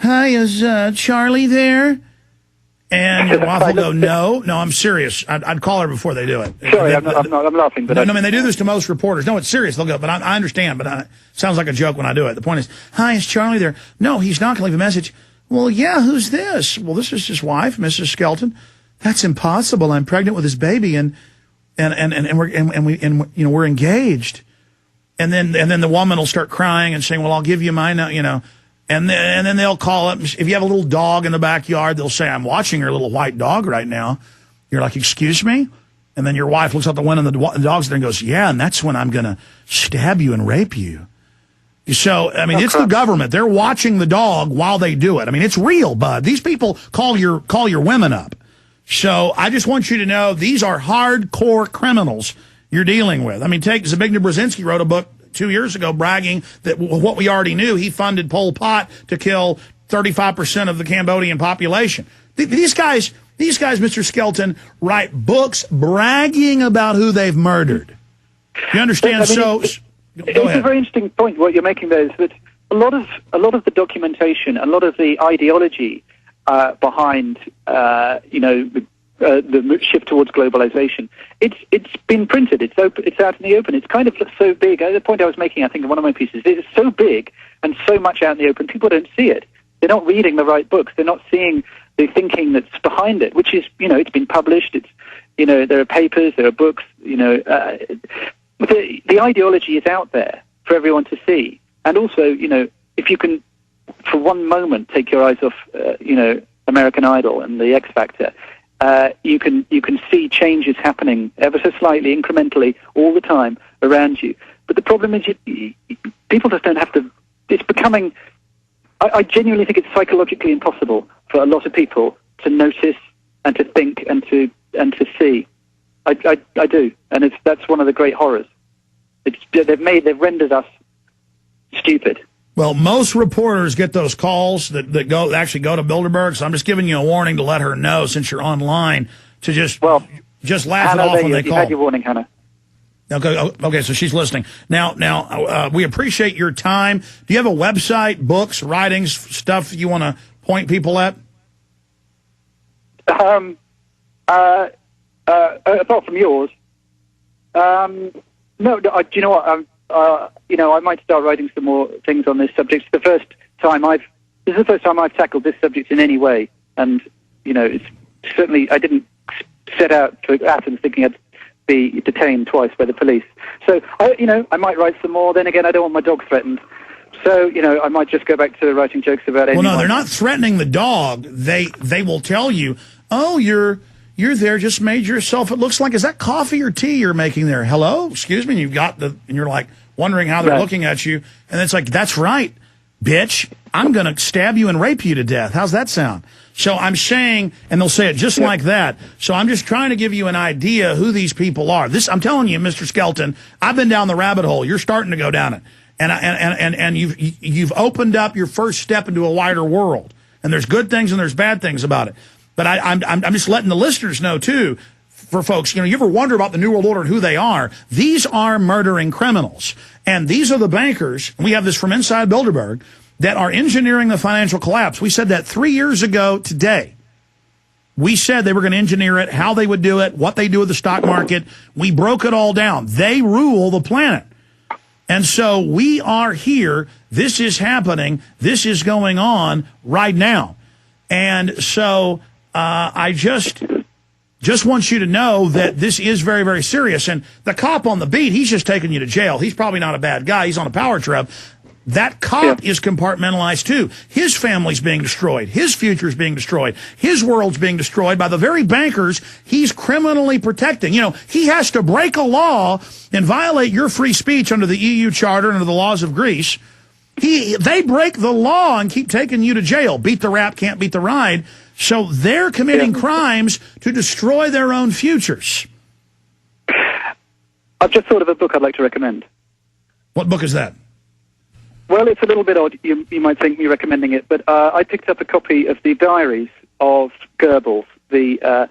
hi, is Charlie there? And your wife will go, no, I'm serious. I'd call her before they do it. Sorry, I'm laughing. But no, I mean, they do this to most reporters. No, it's serious. They'll go, but I understand, but it sounds like a joke when I do it. The point is, hi, is Charlie there? No, he's not going to leave a message. Well, yeah, who's this? Well, this is his wife, Mrs. Skelton. That's impossible. I'm pregnant with his baby, and we're engaged. And then the woman will start crying and saying, well, I'll give you mine, And then they'll call up. If you have a little dog in the backyard, they'll say, I'm watching your little white dog right now. You're like, excuse me? And then your wife looks out the window and the dog's there and goes, yeah, and that's when I'm going to stab you and rape you. So, I mean, it's the government. They're watching the dog while they do it. I mean, it's real, bud. These people call your women up. So I just want you to know these are hardcore criminals you're dealing with. I mean, Zbigniew Brzezinski wrote a book 2 years ago bragging that what we already knew, he funded Pol Pot to kill 35% of the Cambodian population. These guys, Mr. Skelton, write books bragging about who they've murdered. You understand? It's a very interesting point. What you're making there is that a lot of the documentation, a lot of the ideology behind the shift towards globalization, it's been printed. It's open. It's out in the open. It's kind of so big. The point I was making, I think, in one of my pieces, it's so big and so much out in the open. People don't see it. They're not reading the right books. They're not seeing the thinking that's behind it, which is, it's been published. It's, there are papers, there are books. The ideology is out there for everyone to see. And also, if you can, for one moment, take your eyes off, American Idol and the X Factor. You can see changes happening ever so slightly, incrementally, all the time around you. But the problem is, people just don't have to. It's becoming. I genuinely think it's psychologically impossible for a lot of people to notice and to think and to see. I do, and that's one of the great horrors. They've rendered us stupid. Well, most reporters get those calls that actually go to Bilderberg, so I'm just giving you a warning to let her know, since you're online, to just laugh Hannah, it off when they call. You had your warning, Hannah. Okay, so she's listening. Now, we appreciate your time. Do you have a website, books, writings, stuff you want to point people at? Apart from yours, no. Do you know what? I might start writing some more things on this subject. This is the first time I've tackled this subject in any way, and it's certainly I didn't set out to Athens thinking I'd be detained twice by the police. So I might write some more. Then again, I don't want my dog threatened. So I might just go back to writing jokes about anyone. Well, no, they're not threatening the dog. They will tell you, oh, you're there, just made yourself, it looks like, is that coffee or tea you're making there? Hello? Excuse me? And you're like wondering how they're looking at you. And it's like, that's right, bitch. I'm going to stab you and rape you to death. How's that sound? So I'm saying, and they'll say it just like that. So I'm just trying to give you an idea who these people are. I'm telling you, Mr. Skelton, I've been down the rabbit hole. You're starting to go down it. And you've opened up your first step into a wider world. And there's good things and there's bad things about it. But I'm just letting the listeners know, too, for folks, you ever wonder about the New World Order and who they are? These are murdering criminals. And these are the bankers, and we have this from inside Bilderberg, that are engineering the financial collapse. We said that 3 years ago today. We said they were going to engineer it, how they would do it, what they do with the stock market. We broke it all down. They rule the planet. And so we are here. This is happening. This is going on right now. And so I just want you to know that this is very, very serious. And the cop on the beat, he's just taking you to jail. He's probably not a bad guy. He's on a power trip. That cop is compartmentalized, too. His family's being destroyed. His future's being destroyed. His world's being destroyed by the very bankers he's criminally protecting. He has to break a law and violate your free speech under the EU Charter and under the laws of Greece. They break the law and keep taking you to jail. Beat the rap, can't beat the ride. So they're committing crimes to destroy their own futures. I've just thought of a book I'd like to recommend. What book is that? Well, it's a little bit odd. You might think me recommending it, but I picked up a copy of the diaries of Goebbels, the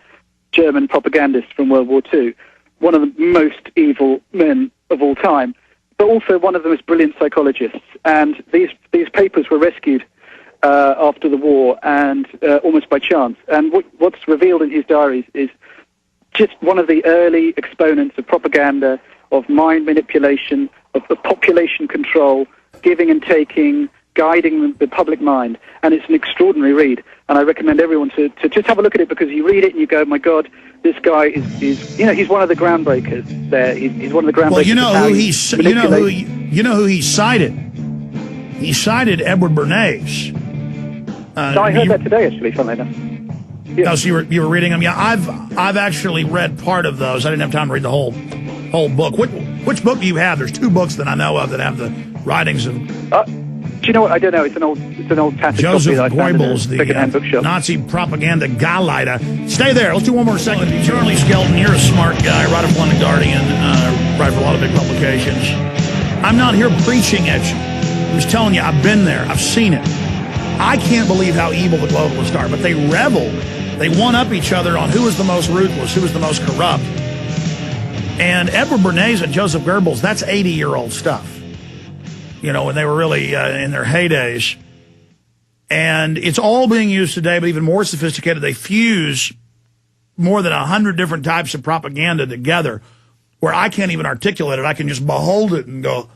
German propagandist from World War II, one of the most evil men of all time, but also one of the most brilliant psychologists. And these papers were rescued after the war, and almost by chance. And what's revealed in his diaries is just one of the early exponents of propaganda, of mind manipulation, of the population control, giving and taking, guiding the public mind. And it's an extraordinary read, and I recommend everyone to just have a look at it, because you read it and you go, my God, this guy is he's one of the groundbreakers there. He's one of the groundbreakers. Well, you know who he cited? He cited Edward Bernays. I heard that today, actually, funnily enough. Yeah. Oh, so you were reading them? Yeah, I've actually read part of those. I didn't have time to read the whole book. Which book do you have? There's two books that I know of that have the writings of. Do you know what? I don't know. It's an old tattered Joseph copy that I found in a second-hand bookshop. Nazi propaganda Gauleiter. Stay there. Let's do one more segment. Charlie Skelton, you're a smart guy. Writer for London Guardian. Write for a lot of big publications. I'm not here preaching at you. I'm just telling you, I've been there. I've seen it. I can't believe how evil the globalists are, but they revel. They one-up each other on who is the most ruthless, who is the most corrupt. And Edward Bernays and Joseph Goebbels, that's 80-year-old stuff. You know, when they were really in their heydays. And it's all being used today, but even more sophisticated. They fuse more than 100 different types of propaganda together where I can't even articulate it. I can just behold it and go,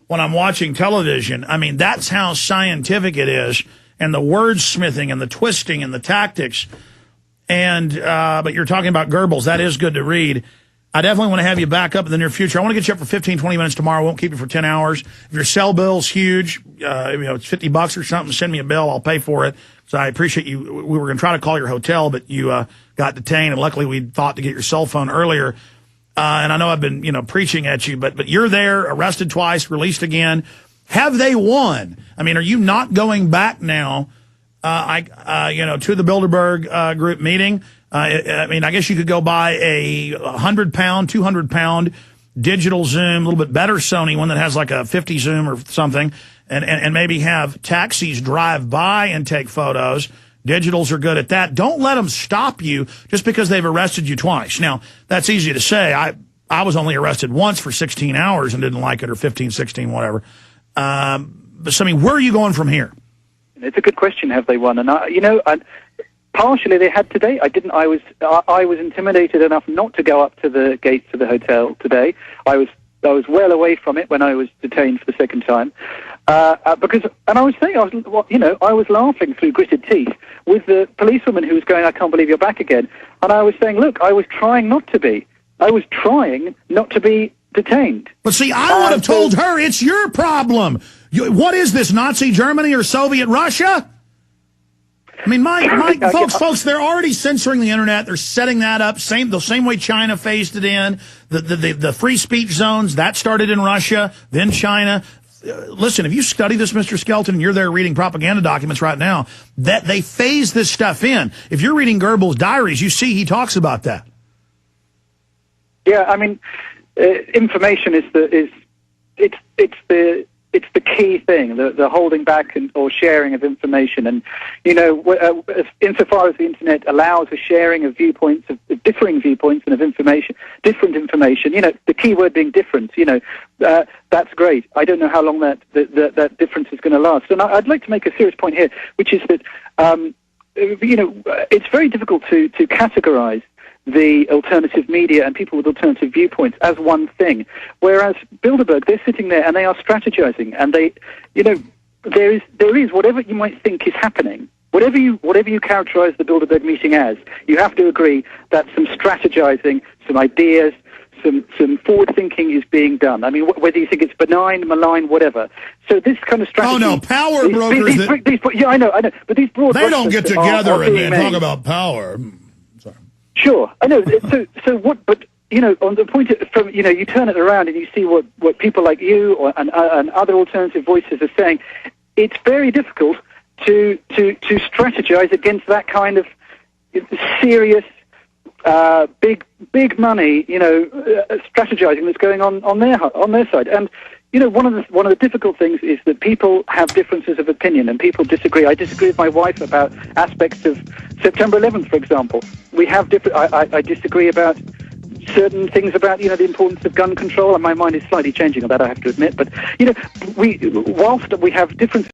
when I'm watching television, I mean, that's how scientific it is. And the wordsmithing and the twisting and the tactics. And but you're talking about Goebbels. That is good to read. I definitely want to have you back up in the near future. I want to get you up for 15, 20 minutes tomorrow. I won't keep you for 10 hours. If your cell bill's huge, it's $50 or something, send me a bill. I'll pay for it. So I appreciate you. We were going to try to call your hotel, but you got detained, and luckily we thought to get your cell phone earlier. And I know I've been, preaching at you, but you're there, arrested twice, released again. Have they won? I mean, are you not going back now, to the Bilderberg group meeting? I mean, I guess you could go buy a 100-pound, 200-pound digital zoom, a little bit better Sony one that has like a 50 zoom or something, and maybe have taxis drive by and take photos. Digitals are good at that. Don't let them stop you just because they've arrested you twice. Now, that's easy to say. I was only arrested once for 16 hours and didn't like it, or 15, 16, whatever. But so, I mean, where are you going from here? It's a good question. Have they won? And partially they had today. I didn't. I was intimidated enough not to go up to the gates of the hotel today. I was well away from it when I was detained for the second time. Because I was laughing through gritted teeth with the policewoman who was going, "I can't believe you're back again." And I was saying, "Look, I was trying not to be. I was trying not to be detained." But see, I would have told her it's your problem. What is this, Nazi Germany or Soviet Russia? I mean, folks, they're already censoring the internet. They're setting that up the same way China phased it in. The free speech zones, that started in Russia, then China. Listen, if you study this, Mr. Skelton, and you're there reading propaganda documents right now, that they phase this stuff in. If you're reading Goebbels' diaries, you see he talks about that. Yeah, I mean, information is the key thing, the holding back or sharing of information. And, insofar as the internet allows the sharing of viewpoints, of differing viewpoints and of information, different information, the key word being different, that's great. I don't know how long that difference is going to last. And I'd like to make a serious point here, which is that, it's very difficult to categorize the alternative media and people with alternative viewpoints as one thing. Whereas Bilderberg, they're sitting there and they are strategizing, and they, there is whatever you might think is happening, whatever you characterize the Bilderberg meeting as, you have to agree that some strategizing, some ideas, some forward thinking is being done. I mean, whether you think it's benign, malign, whatever. So this kind of strategy. Oh no, power brokers. I know. But these broad. They don't get together and talk about power. Sure, I know. So what? But on the point from you turn it around and you see what people like you and other alternative voices are saying. It's very difficult to strategize against that kind of serious, big money, strategizing that's going on their side. And one of the difficult things is that people have differences of opinion and people disagree. I disagree with my wife about aspects of September 11th, for example. We have I disagree about certain things about the importance of gun control, and my mind is slightly changing on that, I have to admit. But whilst we have differences